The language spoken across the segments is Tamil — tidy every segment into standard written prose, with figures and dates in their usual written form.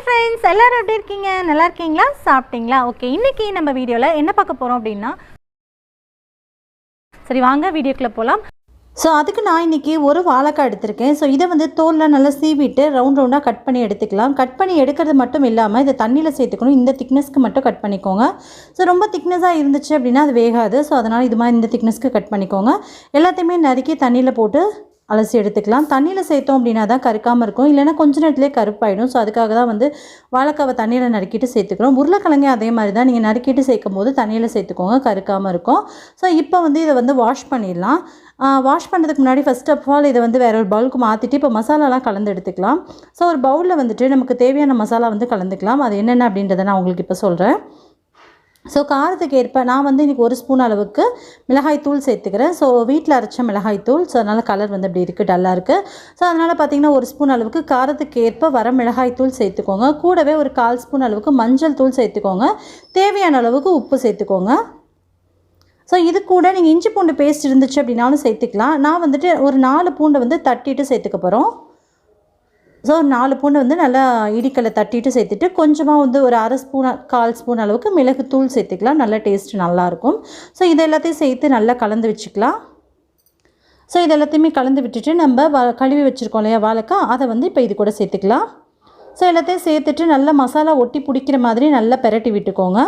ஃப்ரெண்ட்ஸ் எல்லாரும் எப்படி இருக்கீங்க? நல்லா இருக்கீங்களா? சாப்பிட்டீங்களா? ஓகே, இன்னைக்கு நம்ம வீடியோவில் என்ன பார்க்க போகிறோம் அப்படின்னா, சரி வாங்க வீடியோக்குள்ளே போகலாம். ஸோ அதுக்கு நான் இன்றைக்கி ஒரு வாழைக்காய் எடுத்திருக்கேன். ஸோ இதை வந்து தோலில் நல்லா சீவிட்டு ரவுண்டாக கட் பண்ணி எடுத்துக்கலாம். கட் பண்ணி எடுக்கிறது மட்டும் இல்லாமல் இதை தண்ணியில் சேர்த்துக்கணும். இந்த திக்னஸ்க்கு மட்டும் கட் பண்ணிக்கோங்க. ஸோ ரொம்ப திக்னஸாக இருந்துச்சு அப்படின்னா அது வேகாது. ஸோ அதனால் இது மாதிரி இந்த திக்னஸ்க்கு கட் பண்ணிக்கோங்க. எல்லாத்தையுமே நறுக்கி தண்ணியில் போட்டு அலசி எடுத்துக்கலாம். தண்ணியில் சேர்த்தோம் அப்படின்னா தான் கருக்காமல் இருக்கும், இல்லைனா கொஞ்ச நேரத்துலேயே கருப்பாயிடும். ஸோ அதுக்காக தான் வந்து வாழைக்காவை தண்ணியில் நறுக்கிட்டு சேர்த்துக்கிறோம். உருளைக்கிழங்கு அதே மாதிரி தான், நீங்கள் நறுக்கிட்டு சேர்க்கும் போது தண்ணியில் சேர்த்துக்கோங்க, கருக்காமல் இருக்கும். ஸோ இப்போ வந்து இதை வந்து வாஷ் பண்ணிடலாம். வாஷ் பண்ணுறதுக்கு முன்னாடி ஃபஸ்ட் ஆஃப் ஆல் இதை வந்து வேறு ஒரு பவுலுக்கு மாற்றிட்டு இப்போ மசாலாலாம் கலந்து எடுத்துக்கலாம். ஸோ ஒரு பவுலில் வந்துட்டு நமக்கு தேவையான மசாலா வந்து கலந்துக்கலாம். அது என்னென்ன அப்படின்றத நான் உங்களுக்கு இப்போ சொல்கிறேன். ஸோ காரத்துக்கு ஏற்ப நான் வந்து இன்றைக்கி 1 ஸ்பூன் அளவுக்கு மிளகாய் தூள் சேர்த்துக்கிறேன். ஸோ வீட்டில் அரைச்ச மிளகாய் தூள். ஸோ அதனால் கலர் வந்து அப்படி இருக்குது, டல்லாக இருக்குது. ஸோ அதனால் பார்த்திங்கன்னா 1 ஸ்பூன் அளவுக்கு காரத்துக்கு ஏற்ப வர மிளகாய் தூள் சேர்த்துக்கோங்க. கூடவே ஒரு 1/4 ஸ்பூன் அளவுக்கு மஞ்சள் தூள் சேர்த்துக்கோங்க. தேவையான அளவுக்கு உப்பு சேர்த்துக்கோங்க. ஸோ இது கூட நீங்கள் இஞ்சி பூண்டு பேஸ்ட் இருந்துச்சு அப்படின்னாலும் சேர்த்துக்கலாம். நான் வந்துட்டு ஒரு 4 பூண்டை வந்து தட்டிட்டு சேர்த்துக்க போகிறோம். ஸோ 4 பூண்டு வந்து நல்லா இடிக்கலை தட்டிட்டு சேர்த்துட்டு கொஞ்சமாக வந்து ஒரு 1/2 ஸ்பூன் 1/4 ஸ்பூன் அளவுக்கு மிளகுத்தூள் சேர்த்துக்கலாம். நல்ல டேஸ்ட் நல்லாயிருக்கும். ஸோ இது எல்லாத்தையும் சேர்த்து நல்லா கலந்து வச்சுக்கலாம். ஸோ இது எல்லாத்தையுமே கலந்து விட்டுட்டு நம்ம கழுவி வச்சுருக்கோம் இல்லையா வாழைக்காய், அதை வந்து இப்போ இது கூட சேர்த்துக்கலாம். ஸோ எல்லாத்தையும் சேர்த்துட்டு நல்லா மசாலா ஒட்டி பிடிக்கிற மாதிரி நல்லா பெரட்டி விட்டுக்கோங்க.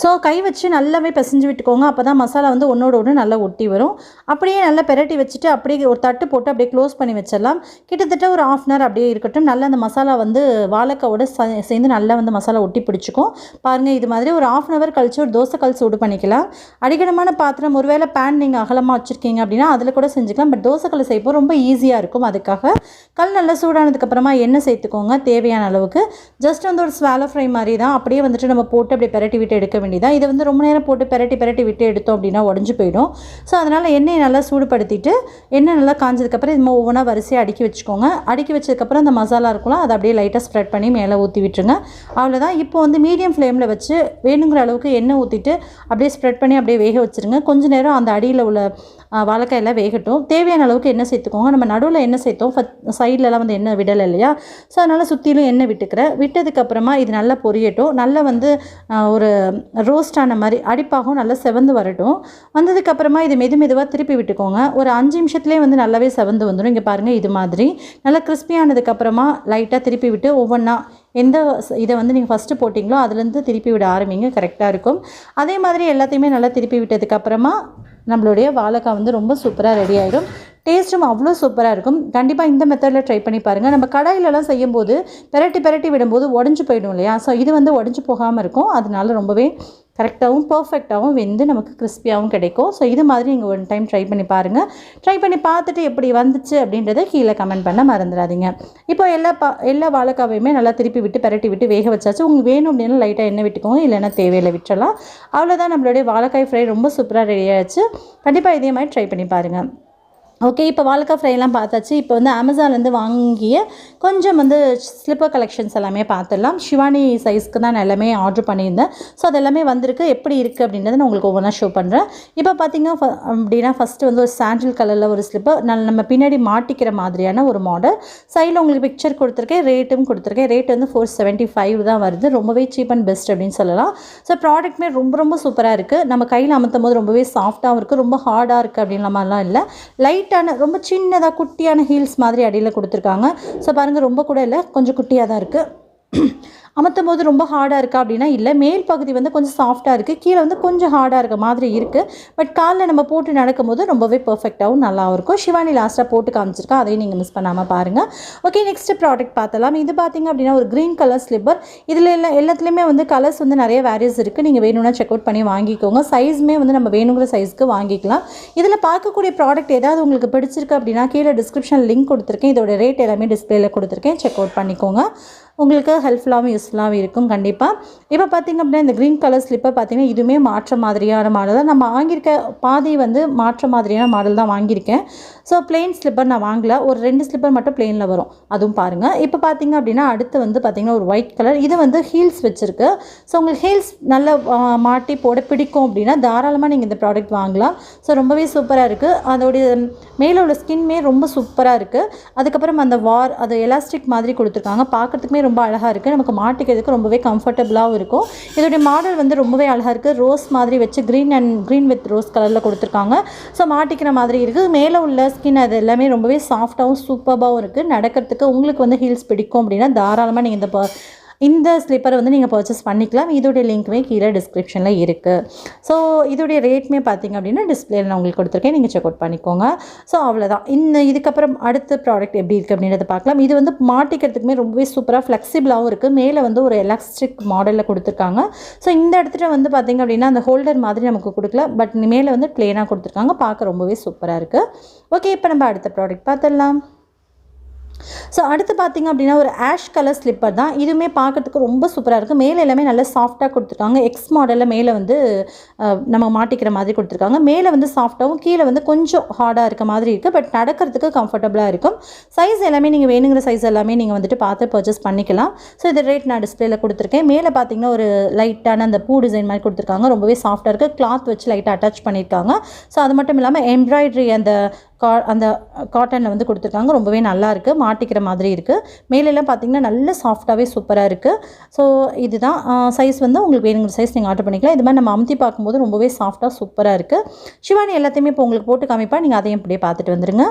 ஸோ கை வச்சு நல்லாவே பிசைஞ்சு விட்டுக்கோங்க. அப்போ தான் மசாலா வந்து ஒன்றோட ஒன்று நல்லா ஒட்டி வரும். அப்படியே நல்லா பெரட்டி வச்சுட்டு அப்படியே ஒரு தட்டு போட்டு அப்படியே க்ளோஸ் பண்ணி வச்சிடலாம். கிட்டத்தட்ட ஒரு 1/2 அன் ஹவர் அப்படியே இருக்கட்டும். நல்லா அந்த மசாலா வந்து வாழைக்காவோட சேர்ந்து நல்லா வந்து மசாலா ஒட்டி பிடிச்சிக்கும். பாருங்கள், இது மாதிரி ஒரு 1/2 அன் ஹவர் கழிச்சு ஒரு தோசைக்கல் சூடு பண்ணிக்கலாம். அடிக்கடமான பாத்திரம், ஒருவேளை பேன் நீங்கள் அகலமாக வச்சுருக்கீங்க அப்படின்னா அதில் கூட செஞ்சுக்கலாம். பட் தோசைக்கல் செய்யப்போ ரொம்ப ஈஸியாக இருக்கும். அதுக்காக கல் நல்லா சூடானதுக்கப்புறமா எண்ணெய் சேர்த்துக்கோங்க தேவையான அளவுக்கு. ஜஸ்ட் வந்து ஒரு ஸ்வாலோ ஃப்ரை மாதிரி தான். அப்படியே வந்துட்டு நம்ம போட்டு அப்படியே பெரட்டி விட்டு எடுக்க வேண்டியதான். இதை வந்து ரொம்ப நேரம் போட்டு பெரட்டி விட்டு எடுத்தோம் அப்படின்னா உடஞ்சி போயிடும். ஸோ அதனால் எண்ணெயை நல்லா சூடுபடுத்திட்டு எண்ணெய் நல்லா காஞ்சதுக்கப்புறம் இது மாதிரி ஒவ்வொன்றா வரிசையாக அடுக்கி வச்சுக்கோங்க. அடுக்கி வச்சதுக்கப்புறம் அந்த மசாலா இருக்கும்ல, அதை அப்படியே லைட்டாக ஸ்ப்ரெட் பண்ணி மேலே ஊற்றி விட்டுருங்க. அவ்வளோதான். இப்போ வந்து மீடியம் ஃப்ளேமில் வச்சு வேணுங்கிற அளவுக்கு எண்ணெய் ஊற்றிட்டு அப்படியே ஸ்ப்ரெட் பண்ணி அப்படியே வேக வச்சுருங்க. கொஞ்சம் நேரம் அந்த அடியில் உள்ள வாழைக்காயெல்லாம் வேகட்டும். தேவையான அளவுக்கு எண்ணெய் சேர்த்துக்கோங்க. நம்ம நடுவில் எண்ணெய் சேர்த்தோம், சைட்லலாம் வந்து எண்ணெய் விடலை இல்லையா? ஸோ அதனால் சுற்றிலும் எண்ணெய் விட்டுக்கிறேன். விட்டதுக்கப்புறமா இது நல்லா பொரியட்டும். நல்லா வந்து ஒரு ரோஸ்டான மாதிரி அடிப்பாகவும் நல்லா செவந்து வரட்டும். வந்ததுக்கப்புறமா இது மெதுவாக திருப்பி விட்டுக்கோங்க. ஒரு 5 நிமிஷத்துலேயே வந்து நல்லாவே செவந்து வந்துடும். இங்கே பாருங்கள், இது மாதிரி நல்லா கிறிஸ்பியானதுக்கப்புறமா லைட்டாக திருப்பி விட்டு ஒவ்வொன்றா எந்த இதை வந்து நீங்கள் ஃபஸ்ட்டு போட்டிங்களோ அதுலேருந்து திருப்பி விட ஆரம்பிங்க, கரெக்டாக இருக்கும். அதே மாதிரி எல்லாத்தையுமே நல்லா திருப்பி விட்டதுக்கப்புறமா நம்மளுடைய வாழைக்காய் வந்து ரொம்ப சூப்பராக ரெடி ஆகிடும். டேஸ்ட்டும் அவ்வளோ சூப்பராக இருக்கும். கண்டிப்பாக இந்த மெத்தடில் ட்ரை பண்ணி பாருங்கள். நம்ம கடாயிலலாம் செய்யும்போது பெரட்டி விடும்போது உடஞ்சி போயிடும் இல்லையா? ஸோ இது வந்து உடஞ்சி போகாமல் இருக்கும். அதனால ரொம்பவே கரெக்டாகவும் பர்ஃபெக்டாகவும் வெந்து நமக்கு கிறிஸ்பியாகவும் கிடைக்கும். ஸோ இது மாதிரி நீங்கள் ஒன் டைம் ட்ரை பண்ணி பாருங்கள். ட்ரை பண்ணி பார்த்துட்டு எப்படி வந்துச்சு அப்படின்றத கீழே கமெண்ட் பண்ண மறந்துடாதீங்க. இப்போ எல்லா வாழைக்காவையுமே நல்லா திருப்பி விட்டு பெரட்டி விட்டு வேக வச்சாச்சு. உங்களுக்கு வேணும் அப்படின்னா லைட்டாக எண்ணெய் விட்டுக்கோங்க, இல்லைன்னா தேவையில்லை விட்டுறலாம். அவ்வளோதான், நம்மளுடைய வாழைக்காய் ஃப்ரை ரொம்ப சூப்பராக ரெடி ஆகிடுச்சு. கண்டிப்பாக இதே மாதிரி ட்ரை பண்ணி பாருங்கள். ஓகே, இப்போ வாழைக்காய் ஃப்ரைலாம் பார்த்தாச்சு. இப்போ வந்து அமேசான்லேருந்து வாங்கிய கொஞ்சம் வந்து ஸ்லிப்பர் கலெக்ஷன்ஸ் எல்லாமே பார்த்துடலாம். ஷிவானி சைஸ்க்கு தான் நான் எல்லாமே ஆர்டர் பண்ணியிருந்தேன். ஸோ அது எல்லாமே வந்திருக்கு. எப்படி இருக்குது அப்படின்றத நான் உங்களுக்கு ஒவ்வொன்றா ஷோ பண்ணுறேன். இப்போ பார்த்தீங்க அப்படின்னா ஃபஸ்ட்டு வந்து ஒரு சாண்டில் கலரில் ஒரு ஸ்லிப்பர், நம்ம பின்னாடி மாட்டிக்கிற மாதிரியான ஒரு மாடல். சைடில் உங்களுக்கு பிக்சர் கொடுத்துருக்கேன், ரேட்டும் கொடுத்துருக்கேன். ரேட் வந்து 475 தான் வருது. ரொம்பவே சீப் அண்ட் பெஸ்ட் அப்படின்னு சொல்லலாம். ஸோ ப்ராடக்ட்மே ரொம்ப சூப்பராக இருக்குது. நம்ம கையில் அமுத்தும் போது ரொம்பவே சாஃப்டாகவும் இருக்குது, ரொம்ப ஹார்டாக இருக்குது அப்படின்ற மாதிரிலாம் இல்லை. ரொம்ப சின்னதாக குட்டியான ஹீல்ஸ் மாதிரி அடியில் கொடுத்துருக்காங்க. ஸோ பாருங்கள், ரொம்ப கூட இல்லை, கொஞ்சம் குட்டியாக தான் இருக்குது. அமர்த்தும் போது ரொம்ப ஹார்டாக இருக்கா அப்படின்னா இல்லை. மேல் பகுதி வந்து கொஞ்சம் சாஃப்டாக இருக்குது, கீழே வந்து கொஞ்சம் ஹார்டாக இருக்க மாதிரி இருக்குது. பட் காலில் நம்ம போட்டு நடக்கும்போது ரொம்பவே பர்ஃபெக்டாகவும் நல்லாவும் இருக்கும். ஷிவானி லாஸ்ட்டாக போட்டு காமிச்சிருக்கா, அதையும் நீங்கள் மிஸ் பண்ணாமல் பாருங்கள். ஓகே, நெக்ஸ்ட் ப்ராடக்ட் பார்த்தலாம். இது பார்த்திங்க அப்படின்னா ஒரு க்ரீன் கலர் ஸ்லிப்பர். இதில் எல்லாத்துலேயுமே வந்து கலர்ஸ் வந்து நிறைய வேரியஸ் இருக்குது. நீங்கள் வேணும்னா செக் அவுட் பண்ணி வாங்கிக்கோங்க. சைஸுமே வந்து நம்ம வேணுங்கிற சைஸ்க்கு வாங்கிக்கலாம். இதில் பார்க்கக்கூடிய ப்ராடக்ட் ஏதாவது உங்களுக்கு பிடிச்சிருக்கு அப்படின்னா கீழே டிஸ்கிரிப்ஷன் லிங்க் கொடுத்துருக்கேன். இதோட ரேட் எல்லாமே டிஸ்பிளேல கொடுத்துருக்கேன், செக் அவுட் பண்ணிக்கோங்க. உங்களுக்கு ஹெல்ப்ஃபுல்லாகவும் யூஸ்ஃபுல்லாகவும் இருக்கும் கண்டிப்பாக. இப்போ பார்த்திங்க அப்படின்னா இந்த க்ரீன் கலர் ஸ்லிப்பர் பார்த்திங்கன்னா இதுவுமே மாற்ற மாதிரியான மாடல் தான். நம்ம வாங்கியிருக்க பாதி வந்து மாற்ற மாதிரியான மாடல் தான் வாங்கியிருக்கேன். ஸோ பிளெயின் ஸ்லிப்பர் நான் வாங்கலை, ஒரு 2 ஸ்லிப்பர் மட்டும் பிளெயினில் வரும், அதுவும் பாருங்கள். இப்போ பார்த்திங்க அப்படின்னா அடுத்து வந்து பார்த்திங்கன்னா ஒரு ஒயிட் கலர், இது வந்து ஹீல்ஸ் வச்சுருக்கு. ஸோ உங்களுக்கு ஹீல்ஸ் நல்லா மாட்டி போட பிடிக்கும் அப்படின்னா தாராளமாக நீங்கள் இந்த ப்ராடக்ட் வாங்கலாம். ஸோ ரொம்பவே சூப்பராக இருக்குது. அதோடைய மேலே உள்ள ஸ்கின்மே ரொம்ப சூப்பராக இருக்குது. அதுக்கப்புறம் அந்த அது எலாஸ்டிக் மாதிரி கொடுத்துருக்காங்க, பார்க்குறதுக்குமே ரொம்ப அழகாக இருக்குது. நமக்கு மாட்டிக்கிறதுக்கு ரொம்பவே கம்ஃபர்டபுளாகவும் இருக்கும். இதோடைய மாடல் வந்து ரொம்பவே அழகாக இருக்குது. ரோஸ் மாதிரி வச்சு க்ரீன் வித் ரோஸ் கலரில் கொடுத்துருக்காங்க. ஸோ மாட்டிக்கிற மாதிரி இருக்குது. மேலே உள்ள ஸ்கின் அது எல்லாமே ரொம்பவே சாஃப்டாகவும் சூப்பராகவும் இருக்குது. நடக்கிறதுக்கு உங்களுக்கு வந்து ஹீல்ஸ் பிடிக்கும் அப்படின்னா தாராளமாக நீங்கள் இந்த ஸ்லிப்பரை வந்து நீங்கள் பர்ச்சேஸ் பண்ணிக்கலாம். இதோடைய லிங்க்குமே கீழே டிஸ்கிரிப்ஷனில் இருக்குது. ஸோ இதோடைய ரேட்மே பார்த்திங்க அப்படின்னா டிஸ்பிளேயில் நான் உங்களுக்கு கொடுத்துருக்கேன், நீங்கள் செக் அவுட் பண்ணிக்கோங்க. ஸோ அவ்வளோதான். இதுக்கப்புறம் அடுத்த ப்ராடக்ட் எப்படி இருக்குது அப்படின்றத பார்க்கலாம். இது வந்து மாட்டிக்கிறதுக்குமே ரொம்பவே சூப்பராக ஃப்ளெக்சிபிளாகவும் இருக்குது. மேலே வந்து ஒரு எலாஸ்டிக் மாடலில் கொடுத்துருக்காங்க. ஸோ இந்த இடத்துல வந்து பார்த்திங்க அப்படின்னா அந்த ஹோல்டர் மாதிரி நமக்கு கொடுக்கல, பட் மேலே வந்து ப்ளெயினாக கொடுத்துருக்காங்க. பார்க்க ரொம்பவே சூப்பராக இருக்குது. ஓகே, இப்போ நம்ம அடுத்த ப்ராடக்ட் பார்த்துடலாம். ஸோ அடுத்து பார்த்திங்க அப்படின்னா ஒரு ஆஷ் கலர் ஸ்லிப்பர் தான். இதுவுமே பார்க்குறதுக்கு ரொம்ப சூப்பராக இருக்குது. மேலே எல்லாமே நல்லா சாஃப்டாக கொடுத்துருக்காங்க. எக்ஸ் மாடலில் மேலே வந்து நம்ம மாட்டிக்கிற மாதிரி கொடுத்துருக்காங்க. மேலே வந்து சாஃப்டாகவும் கீழே வந்து கொஞ்சம் ஹார்டாக இருக்க மாதிரி இருக்குது. பட் நடக்கிறதுக்கு கம்ஃபர்டபுளாக இருக்கும். சைஸ் எல்லாமே நீங்கள் வேணுங்கிற சைஸ் எல்லாமே நீங்கள் வந்துட்டு பார்த்து பர்ச்சேஸ் பண்ணிக்கலாம். ஸோ இது ரேட் நான் டிஸ்பிளேயில் கொடுத்துருக்கேன். மேலே பார்த்திங்கன்னா ஒரு லைட்டான அந்த பூ டிசைன் மாதிரி கொடுத்துருக்காங்க. ரொம்பவே சாஃப்டாக இருக்குது. கிளாத் வச்சு லைட்டாக அட்டாச் பண்ணியிருக்காங்க. ஸோ அது மட்டும் இல்லாமல் எம்ப்ராய்டரி அந்த காட்டனில் வந்து கொடுத்துருக்காங்க. ரொம்பவே நல்லா இருக்குது, மாட்டிக்கிற மாதிரி இருக்குது. மேலெல்லாம் பார்த்திங்கன்னா நல்ல சாஃப்டாகவே சூப்பராக இருக்குது. ஸோ இதுதான் சைஸ் வந்து உங்களுக்கு வேணுங்கிற சைஸ் நீங்கள் ஆர்டர் பண்ணிக்கலாம். இது மாதிரி நம்ம அமுத்தி பார்க்கும்போது ரொம்பவே சாஃப்டாக சூப்பராக இருக்குது. ஷிவானி எல்லாத்தையுமே இப்போ உங்களுக்கு போட்டு காமிப்பா, நீங்கள் அதையும் இப்படியே பார்த்துட்டு வந்துடுங்க.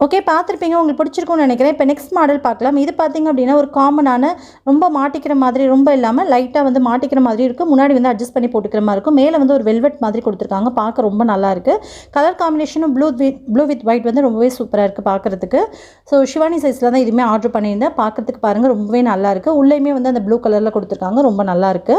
ஓகே, பார்த்துருப்பீங்க, உங்களுக்கு பிடிச்சிருக்கும்னு நினைக்கிறேன். இப்போ நெக்ஸ்ட் மாடல் பார்க்கலாம். இது பார்த்திங்க அப்படின்னா ஒரு காமனான ரொம்ப மாட்டிக்கிற மாதிரி ரொம்ப இல்லாமல் லைட்டாக வந்து மாட்டிக்கிற மாதிரி இருக்குது. முன்னாடி வந்து அட்ஜஸ்ட் பண்ணி போட்டுக்கிற மாதிரி இருக்கும். மேலே வந்து ஒரு வெல்வெட் மாதிரி கொடுத்துருக்காங்க. பார்க்க ரொம்ப நல்லாயிருக்கு. கலர் காம்பினேஷனும் ப்ளூ வித் ஒயிட் வந்து ரொம்பவே சூப்பராக இருக்குது பார்க்குறதுக்கு. ஸோ ஷிவானி சைஸில் தான் இதுவுமே ஆர்டர் பண்ணியிருந்தேன். பார்க்குறதுக்கு பாருங்கள் ரொம்பவே நல்லாயிருக்கு. உள்ளேயுமே வந்து அந்த ப்ளூ கலரில் கொடுத்துருக்காங்க, ரொம்ப நல்லாயிருக்கு.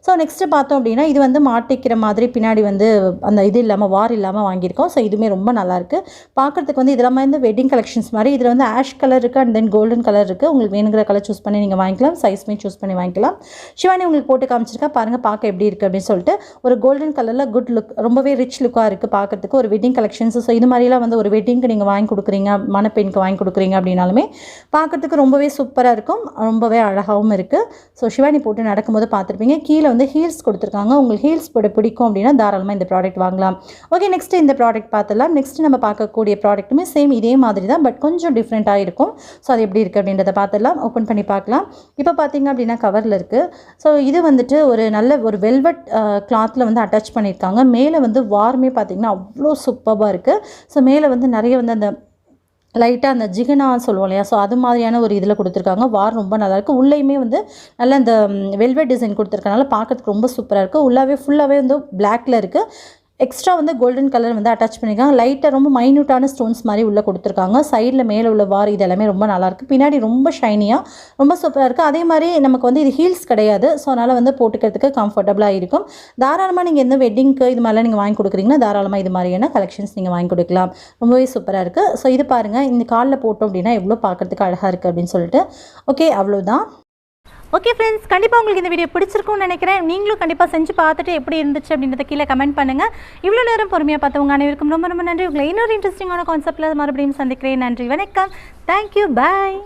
ஸோ நெக்ஸ்ட்டு பார்த்தோம் அப்படின்னா இது வந்து மாட்டிக்கிற மாதிரி பின்னாடி வந்து அந்த இது இல்லாமல் வார் இல்லாமல் வாங்கியிருக்கோம். ஸோ இதுவுமே ரொம்ப நல்லாயிருக்கு பார்க்குறதுக்கு. வந்து இதெல்லாம் வந்து வெட்டிங் கலெக்ஷன்ஸ் மாதிரி. இதில் வந்து ஆஷ் கலர் இருக்குது அண்ட் தென் கோல்டன் கலர் இருக்குது. உங்களுக்கு வேணுங்கிற கலர் சூஸ் பண்ணி நீங்கள் வாங்கிக்கலாம். சைஸ்மே சூஸ் பண்ணி வாங்கிக்கலாம். ஷிவானி உங்களுக்கு போட்டு காமிச்சிருக்கா பாருங்கள், பார்க்க எப்படி இருக்குது அப்படின்னு சொல்லிட்டு. ஒரு கோல்டன் கலரில் குட் லுக், ரொம்பவே ரிச் லுக்காக இருக்குது பார்க்குறதுக்கு. ஒரு வெட்டிங் கலெக்ஷன்ஸ். ஸோ இது மாதிரிலாம் வந்து ஒரு வெட்டிங்க்கு நீங்கள் வாங்கி கொடுக்குறீங்க, மணப்பெண்ணுக்கு வாங்கி கொடுக்குறீங்க அப்படின்னாலுமே பார்க்குறதுக்கு ரொம்பவே சூப்பராக இருக்கும், ரொம்பவே அழகாகவும் இருக்குது. ஸோ ஷிவானி போட்டு நடக்கும்போது பார்த்துருப்பீங்க. கீழே வந்து ஹீல்ஸ் கொடுத்துருக்காங்க. உங்களுக்கு ஹீல்ஸ் போட பிடிக்கும் அப்படின்னா தாராளமாக இந்த ப்ராடக்ட் வாங்கலாம். ஓகே, நெக்ஸ்ட் இந்த ப்ராடக்ட் பார்த்துலாம். நெக்ஸ்ட் நம்ம பார்க்கக்கூடிய ப்ராடக்ட்டுமே சேம் இதே மாதிரி தான், பட் கொஞ்சம் டிஃப்ரெண்ட்டாக இருக்கும். ஸோ அது எப்படி இருக்குது அப்படின்றத பார்த்துடலாம். ஓப்பன் பண்ணி பார்க்கலாம். இப்போ பார்த்தீங்க அப்படின்னா கவரில் இருக்குது. ஸோ இது வந்துட்டு ஒரு நல்ல ஒரு வெல்வெட் கிளாத்தில் வந்து அட்டாச் பண்ணியிருக்காங்க. மேலே வந்து வார்மே பார்த்திங்கன்னா அவ்வளோ சூப்பராக இருக்குது. ஸோ மேலே வந்து நிறைய வந்து அந்த லைட்டாக அந்த ஜிகனா சொல்லுவோம் இல்லையா, ஸோ அது மாதிரியான ஒரு இதில் கொடுத்துருக்காங்க. வார் ரொம்ப நல்லாயிருக்கு. உள்ளேயுமே வந்து நல்ல இந்த வெல்வெட் டிசைன் கொடுத்துருக்கனால பார்க்கறதுக்கு ரொம்ப சூப்பராக இருக்குது. உள்ளாவே ஃபுல்லாகவே வந்து பிளாக்ல இருக்குது. எக்ஸ்ட்ரா வந்து கோல்டன் கலர் வந்து அட்டாச் பண்ணியிருக்காங்க. லைட்டாக ரொம்ப மைன்யூட்டான ஸ்டோன்ஸ் மாதிரி உள்ளே கொடுத்துருக்காங்க. சைடில் மேலே உள்ள வார் இது எல்லாமே ரொம்ப நல்லாயிருக்கு. பின்னாடி ரொம்ப ஷைனியாக ரொம்ப சூப்பராக இருக்குது. அதே மாதிரி நமக்கு வந்து இது ஹீல்ஸ் கிடையாது. ஸோ அதனால் வந்து போட்டுக்கிறதுக்கு கம்ஃபர்டபுளாக இருக்கும். தாராளமாக நீங்கள் எந்த வெட்டிங்க்கு இது மாதிரிலாம் நீங்கள் வாங்கி கொடுக்குறீங்கன்னா தாராளமாக இது மாதிரியான கலெக்ஷன்ஸ் நீங்கள் வாங்கி கொடுக்கலாம். ரொம்பவே சூப்பராக இருக்குது. ஸோ இது பாருங்கள், இந்த காலில் போட்டோம் அப்படின்னா எவ்வளோ பார்க்குறதுக்கு அழகாக இருக்குது அப்படின்னு சொல்லிட்டு. ஓகே, அவ்வளோதான். ஓகே ஃப்ரெண்ட்ஸ், கண்டிப்பாக உங்களுக்கு இந்த வீடியோ பிடிச்சிருக்கும்னு நினைக்கிறேன். நீங்களும் கண்டிப்பாக செஞ்சு பார்த்துட்டு எப்படி இருந்துச்சு அப்படின்றத கீழே கமெண்ட் பண்ணுங்கள். இவ்வளோ நேரம் பொறுமையாக பார்த்தவங்க அனைவருக்கும் ரொம்ப ரொம்ப நன்றி. உங்களை இன்னொரு இன்ட்ரெஸ்டிங்கான கான்செப்ட்டில் மறுபடியும் சந்திக்கிறேன். நன்றி, வணக்கம், தேங்க்யூ, பாய்.